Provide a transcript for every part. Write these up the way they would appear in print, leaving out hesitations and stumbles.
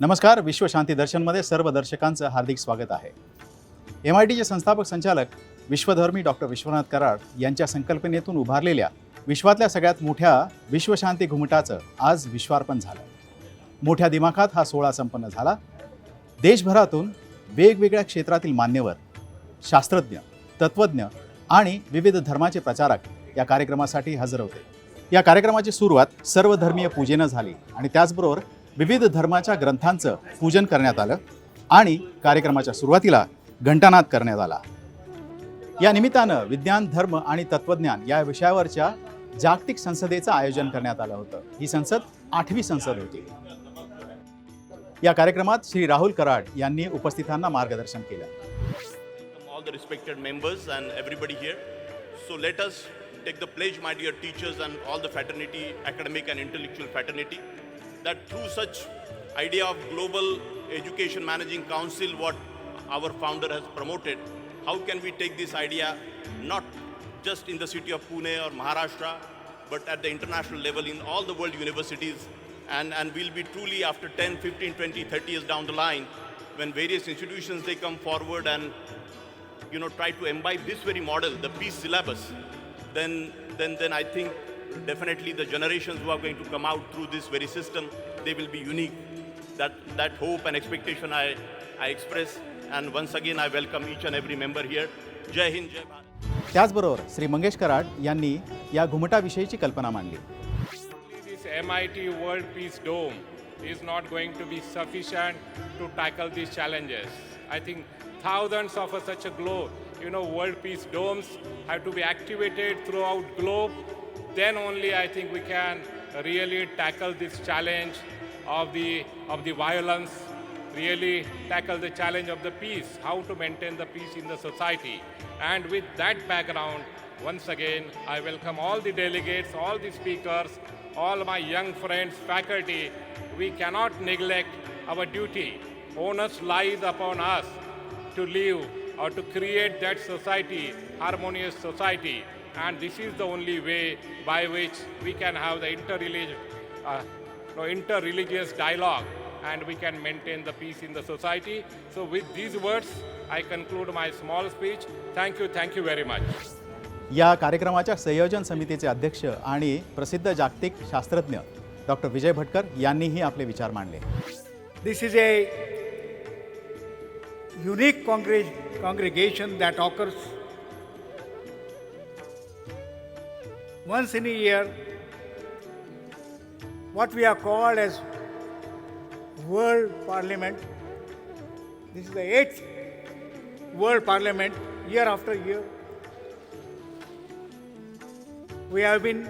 नमस्कार. विश्व शांती दर्शनमध्ये सर्व दर्शकांचं हार्दिक स्वागत आहे. MITचे संस्थापक संचालक विश्वधर्मी डॉक्टर विश्वनाथ कराड यांच्या संकल्पनेतून उभारलेल्या विश्वातल्या सगळ्यात मोठ्या विश्वशांती घुमटाचं आज विश्वार्पण झालं. मोठ्या दिमाखात हा सोहळा संपन्न झाला. देशभरातून वेगवेगळ्या क्षेत्रातील मान्यवर, शास्त्रज्ञ, तत्त्वज्ञ आणि विविध धर्माचे प्रचारक या कार्यक्रमासाठी हजर होते. या कार्यक्रमाची सुरुवात सर्वधर्मीय पूजेनं झाली आणि त्याचबरोबर विविध धर्माच्या ग्रंथांचं पूजन करण्यात आलं आणि कार्यक्रमाच्या सुरुवातीला घंटानाद करण्यात आला. या निमित्तानं विज्ञान, धर्म आणि तत्त्वज्ञान या विषयावरच्या जागतिक संसदेचं आयोजन करण्यात आलं होतं. ही संसद 8वी संसद होती. या कार्यक्रमात श्री राहुल कराड यांनी उपस्थितांना मार्गदर्शन केलं. All the respected members and everybody here. So let us take the pledge, my dear teachers and all the fraternity, academic and intellectual fraternity, that through such idea of global education managing council what our founder has promoted, how can we take this idea not just in the city of Pune or Maharashtra, but at the international level in all the world universities, and we'll be truly after 10, 15, 20, 30 years down the line, when various institutions they come forward and try to imbibe this very model, the peace syllabus, then I think definitely the generations who are going to come out through this very system, they will be unique. That hope and expectation I express, and once again I welcome each and every member here. Jai Hind, Jai Bharat. त्याचबरोबर श्री मंगेश कराड यांनी या घुमटाविषयीची कल्पना मांडली. This MIT World Peace Dome is not going to be sufficient to tackle these challenges. I think thousands of such a globe, world peace domes have to be activated throughout globe. Then only I think we can really tackle this challenge of the violence, really tackle the challenge of the peace, how to maintain the peace in the society. And with that background, once again, I welcome all the delegates, all the speakers, all my young friends, faculty. We cannot neglect our duty. Onus lies upon us to live or to create that society, harmonious society. And this is the only way by which we can have the interreligious dialogue and we can maintain the peace in the society. So with these words, I conclude my small speech. Thank you very much. या कार्यक्रमाच्या संयोजन समितीचे अध्यक्ष आणि प्रसिद्ध जागतिक शास्त्रज्ञ doctor Vijay Bhatkar यांनीही आपले विचार मांडले. This is a unique congregation that occurs once in a year, what we are called as World Parliament. This is the 8th World Parliament, year after year. We have been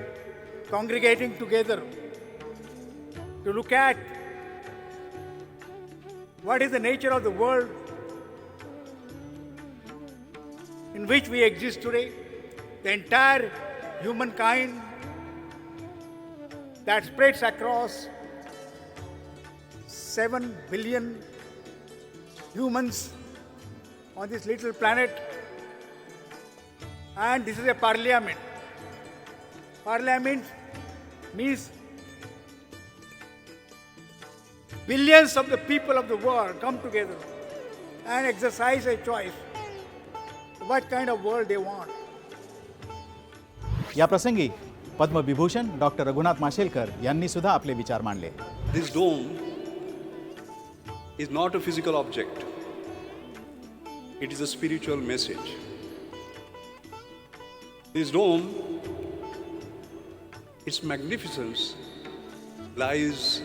congregating together to look at what is the nature of the world in which we exist today, the entire humankind that spreads across 7 billion humans on this little planet. And this is a parliament. Parliament means billions of the people of the world come together and exercise a choice what kind of world they want. या प्रसंगी Padma Vibhushan doctor Raghunath Mashelkar यांनी सुद्धा आपले विचार मांडले. This dome is not a physical object. It is a spiritual message. This dome, its magnificence lies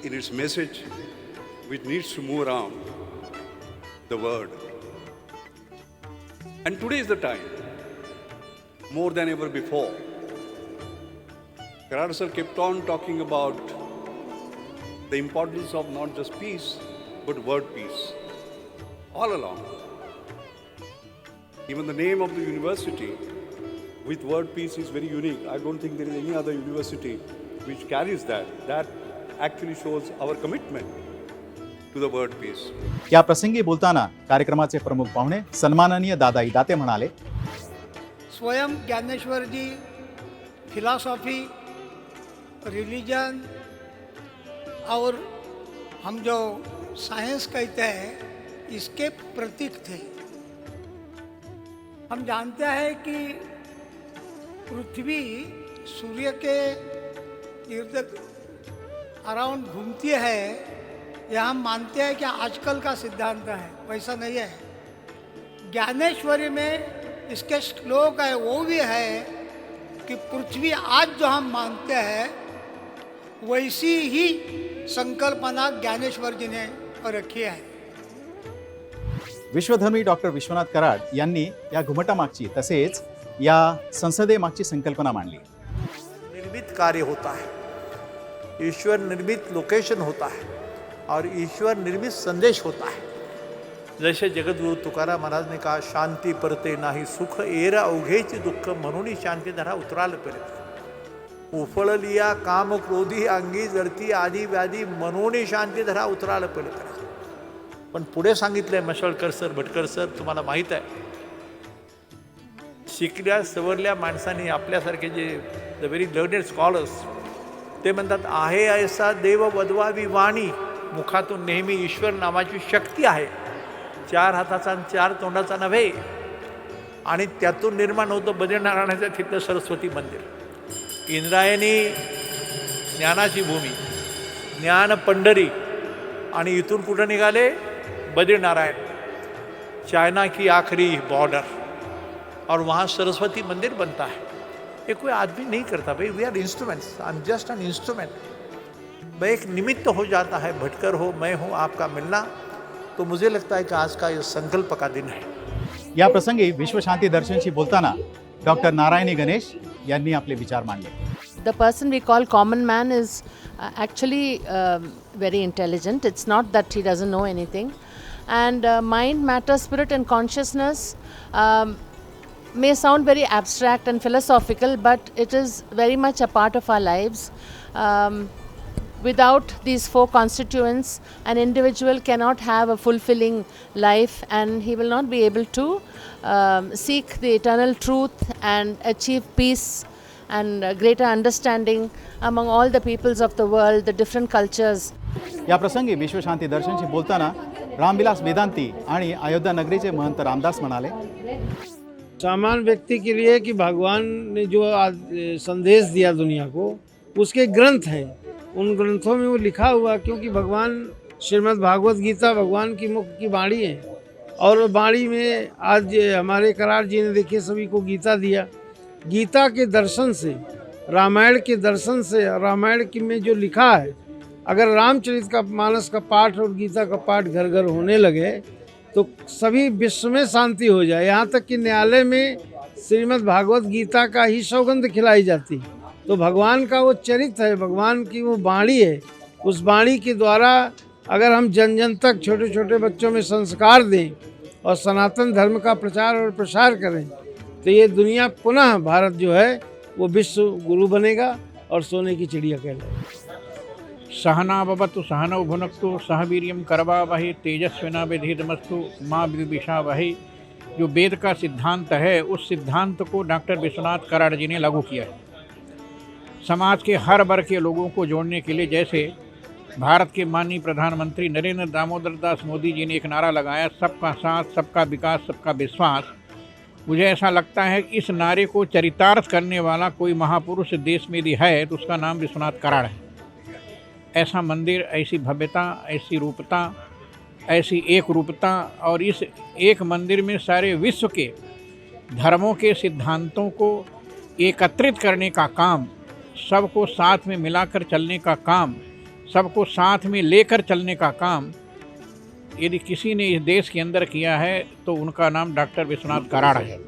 in its message which needs to move around the world. And today is the time, more than ever before. Karad sir kept on talking about the importance of not just peace, but world peace, all along. Even the name of the university with world peace is very unique. I don't think there is any other university which carries that. That actually shows our commitment to the world peace. या प्रसंगी बोलताना कार्यक्रमाचे प्रमुख पाहुणे सन्माननीय दादाई दाते म्हणाले, स्वयं ज्ञानेश्वर जी philosophy, religion, our हम जो साइंस कहते हैं इसके प्रतीक थे। हम जानते हैं कि पृथ्वी सूर्य के इर्द अराउंड घूमती है, यह हम मानते हैं कि आजकल का सिद्धांत है, वैसा नहीं है। ज्ञानेश्वरी में इसके श्लोक है, वो भी है कि पृथ्वी आज जो हम मानते हैं वैसी ही संकल्पना ज्ञानेश्वर जी ने रखी है। विश्वधर्मी डॉक्टर विश्वनाथ कराड यांनी या घुमटामागची तसेच या संसदेमागची संकल्पना मांडली। निर्मित कार्य होता है, ईश्वर निर्मित लोकेशन होता है और ईश्वर निर्मित संदेश होता है। जैसे जगद्गुरु तुकाराम महाराज ने कहा, शांती परते नाही सुख एरा अवघेची दुःख म्हणून शांती धरा उतराल पेरे। उफळ लिया काम क्रोधी अंगी जडती आदी व्याधी म्हणून शांती धरा उतराल पेरे। पण पुढे सांगितलंय मशाळकर सर, भटकर सर, तुम्हाला माहीत आहे, शिकल्या सवरल्या माणसांनी आपल्यासारखे जे द व्हेरी लर्नेड स्कॉलर्स ते म्हणतात, आहे ऐसा देव वदवावी वाणी, मुखातून नेहमी ईश्वर नावाची शक्ती आहे, चार हाताचा आणि चार तोंडाचा नव्हे, आणि त्यातून निर्माण होतं बद्रीनारायणाचं तिथलं सरस्वती मंदिर। इंद्रायणी ज्ञानाची भूमी, ज्ञान पंढरी, आणि इथून कुठं निघाले बद्रीनारायण, चाइना की आखिरी बॉर्डर, और वहाँ सरस्वती मंदिर बनता है। ये कोई आदमी नहीं करता भाई, we are instruments, I am just an instrument. मैं एक निमित्त हो जाता है, भटकर हो, मैं हूँ, आपका मिलना। तो मुझे लगता है कि आज का ये संकल्प का दिन है। या प्रसंगी विश्व शांती दर्शनशी बोलताना डॉक्टर नारायणी गणेश यांनी आपले विचार मांडले। The person we call common man is actually very intelligent. It's not that he doesn't know anything. And mind, matter, spirit and consciousness may sound very abstract and philosophical, but it is very much a part of our lives. Without these four constituents, an individual cannot have a fulfilling life, and he will not be able to seek the eternal truth and achieve peace and greater understanding among all the peoples of the world, the different cultures. या प्रसंगी विश्व शांती दर्शनशी बोलताना रामविलास वेदांती आणि अयोध्या नगरीचे महंत रामदास म्हणाले, सामान्य व्यक्ति के लिए कि भगवान ने जो संदेश दिया दुनिया को, उसके ग्रंथ हैं, उन ग्रंथों में वो लिखा हुआ, क्योंकि भगवान श्रीमद् भागवत गीता भगवान की मुख की वाणी है, और वाणी में आज हमारे करार जी ने देखिए सभी को गीता दिया। गीता के दर्शन से, रामायण के दर्शन से, रामायण की में जो लिखा है, अगर रामचरित का मानस का पाठ और गीता का पाठ घर घर होने लगे तो सभी विश्व में शांति हो जाए। यहाँ तक कि न्यायालय में श्रीमद् भागवत गीता का ही सौगंध खिलाई जाती। तो भगवान का वो चरित्र है, भगवान की वो वाणी है, उस वाणी के द्वारा अगर हम जन जन तक छोटे छोटे बच्चों में संस्कार दें और सनातन धर्म का प्रचार और प्रसार करें, तो ये दुनिया पुनः भारत जो है वो विश्व गुरु बनेगा और सोने की चिड़िया कहलाएगी। सहना भवतु सहनौ भुनक्तु सह वीर्यं करवावहै तेजस्विनावधीतमस्तु मां विद्विषावहै। जो वेद का सिद्धांत है, उस सिद्धांत को डॉक्टर विश्वनाथ कराड जी ने लागू किया है। समाज के हर वर्ग के लोगों को जोड़ने के लिए, जैसे भारत के माननीय प्रधानमंत्री नरेंद्र दामोदर दास मोदी जी ने एक नारा लगाया, सबका साथ, सबका विकास, सबका विश्वास। मुझे ऐसा लगता है कि इस नारे को चरितार्थ करने वाला कोई महापुरुष देश में यदि है तो उसका नाम विश्वनाथ कराड है। ऐसा मंदिर, ऐसी भव्यता, ऐसी रूपता, ऐसी एक रूपता, और इस एक मंदिर में सारे विश्व के धर्मों के सिद्धांतों को एकत्रित करने का काम, सबको साथ में मिलाकर चलने का काम, सबको साथ में लेकर चलने का काम यदि किसी ने इस देश के अंदर किया है तो उनका नाम डॉक्टर विश्वनाथ कराड है।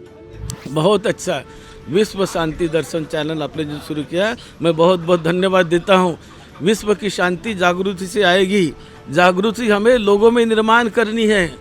बहुत अच्छा विश्व शांति दर्शन चैनल आपने जो शुरू किया, मैं बहुत बहुत धन्यवाद देता हूँ। विश्व की शांति जागृति से आएगी। जागृति हमें लोगों में निर्माण करनी है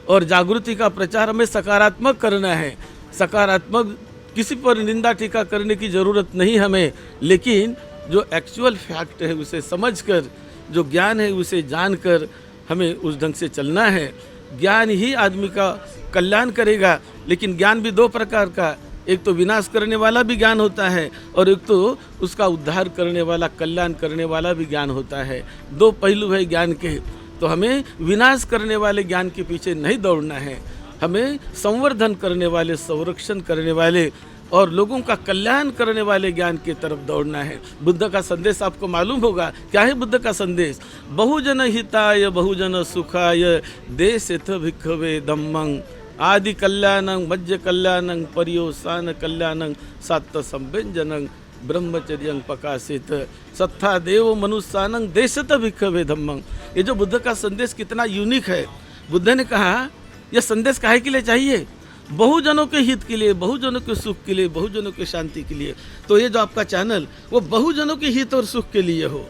और जागृति का प्रचार हमें सकारात्मक करना है। सकारात्मक, किसी पर निंदा टीका करने की ज़रूरत नहीं हमें, लेकिन जो एक्चुअल फैक्ट है उसे समझकर, जो ज्ञान है उसे जानकर हमें उस ढंग से चलना है। ज्ञान ही आदमी का कल्याण करेगा, लेकिन ज्ञान भी दो प्रकार का, एक तो विनाश करने वाला भी ज्ञान होता है और एक तो उसका उद्धार करने वाला, कल्याण करने वाला भी ज्ञान होता है। दो पहलू है ज्ञान के। तो हमें विनाश करने वाले ज्ञान के पीछे नहीं दौड़ना है, हमें संवर्धन करने वाले, संरक्षण करने वाले और लोगों का कल्याण करने वाले ज्ञान की तरफ दौड़ना है। बुद्ध का संदेश आपको मालूम होगा, क्या है बुद्ध का संदेश? बहुजन हिताय बहुजन सुखाय देशेथ भिक्खवे धम्मं आदि कल्याणं मज्ज कल्याणं पर्योसान कल्याणं सात्त संव्यंजनं ब्रह्मचर्यं प्रकाशित सत्था देव मनुष्यानं देशत भिक्खवे धम्मं। ये जो बुद्ध का संदेश कितना यूनिक है। बुद्ध ने कहा यह संदेश काहे के लिए चाहिए? बहुजनों के हित के लिए, बहुजनों के सुख के लिए, बहुजनों के शांति के लिए। तो ये जो आपका चैनल वो बहुजनों के हित और सुख के लिए हो,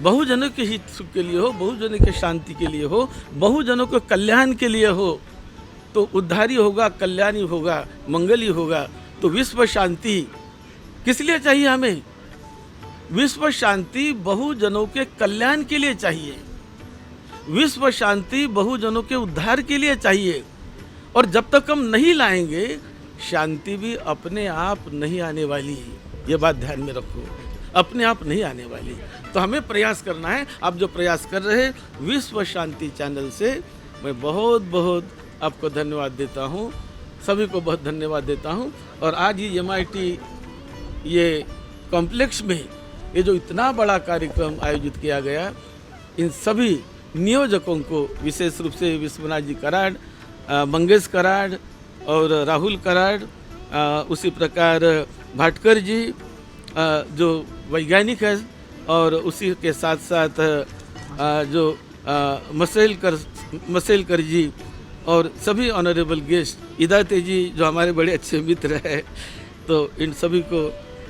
बहुजनों के हित सुख के लिए हो, बहुजनों के शांति के लिए हो, बहुजनों के कल्याण के लिए हो, तो उद्धारी होगा, कल्याणी होगा, मंगली होगा। तो विश्व शांति किस लिए चाहिए हमें? विश्व शांति बहुजनों के कल्याण के लिए चाहिए, विश्व शांति बहुजनों के उद्धार के लिए चाहिए। और जब तक हम नहीं लाएंगे शांति भी अपने आप नहीं आने वाली। ये बात ध्यान में रखो, अपने आप नहीं आने वाली। तो हमें प्रयास करना है। आप जो प्रयास कर रहे हैं विश्व शांति चैनल से मैं बहुत बहुत आपको धन्यवाद देता हूँ, सभी को बहुत धन्यवाद देता हूँ। और आज ही MIT ये कॉम्प्लेक्स में ये जो इतना बड़ा कार्यक्रम आयोजित किया गया, इन सभी नियोजकों को, विशेष रूप से विश्वनाथ जी कराड़, मंगेश कराड़ और राहुल कराड़, उसी प्रकार भाटकर जी जो वैज्ञानिक है, और उसी के साथ साथ जो मसेलकर जी और सभी ऑनरेबल गेस्ट, इदाते जी जो हमारे बड़े अच्छे मित्र हैं, तो इन सभी को,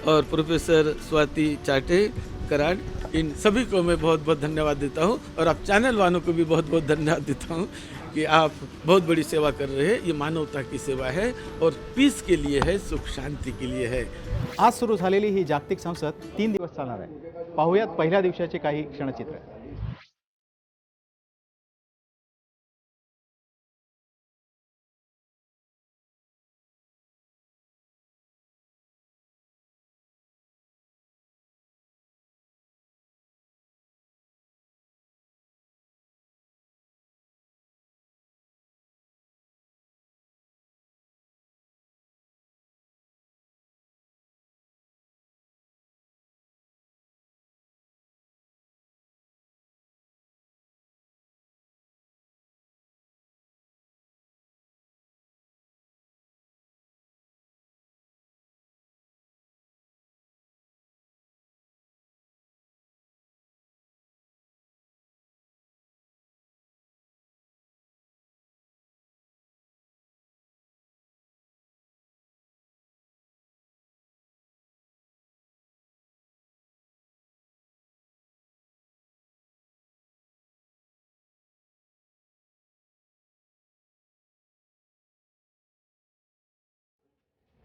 और प्रोफेसर स्वाति चाटे कराड़, इन सभी को मैं बहुत बहुत धन्यवाद देता हूँ। और आप चैनल वालों को भी बहुत बहुत धन्यवाद देता हूँ कि आप बहुत बड़ी सेवा कर रहे हैं। ये मानवता की सेवा है और पीस के लिए है, सुख शांती के लिए है। आज सुरू झालेली ही जागतिक संसद 3 दिवस चालणार आहे। पाहूयात पहिल्या दिवसाचे काही क्षणचित्र।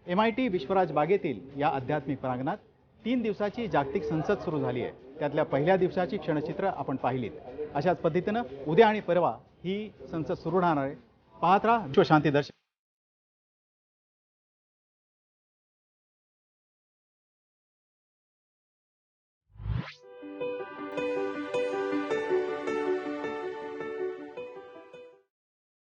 MIT विश्वराज बागेतील या आध्यात्मिक प्रांगणात 3 दिवसाची जागतिक संसद सुरू झाली आहे। त्यातल्या पहिल्या दिवसाची क्षणचित्र आपण पाहिलीत। अशाच पद्धतीनं उद्या आणि परवा ही संसद सुरू राहणार आहे। पाहत राहा विश्व शांती दर्शन।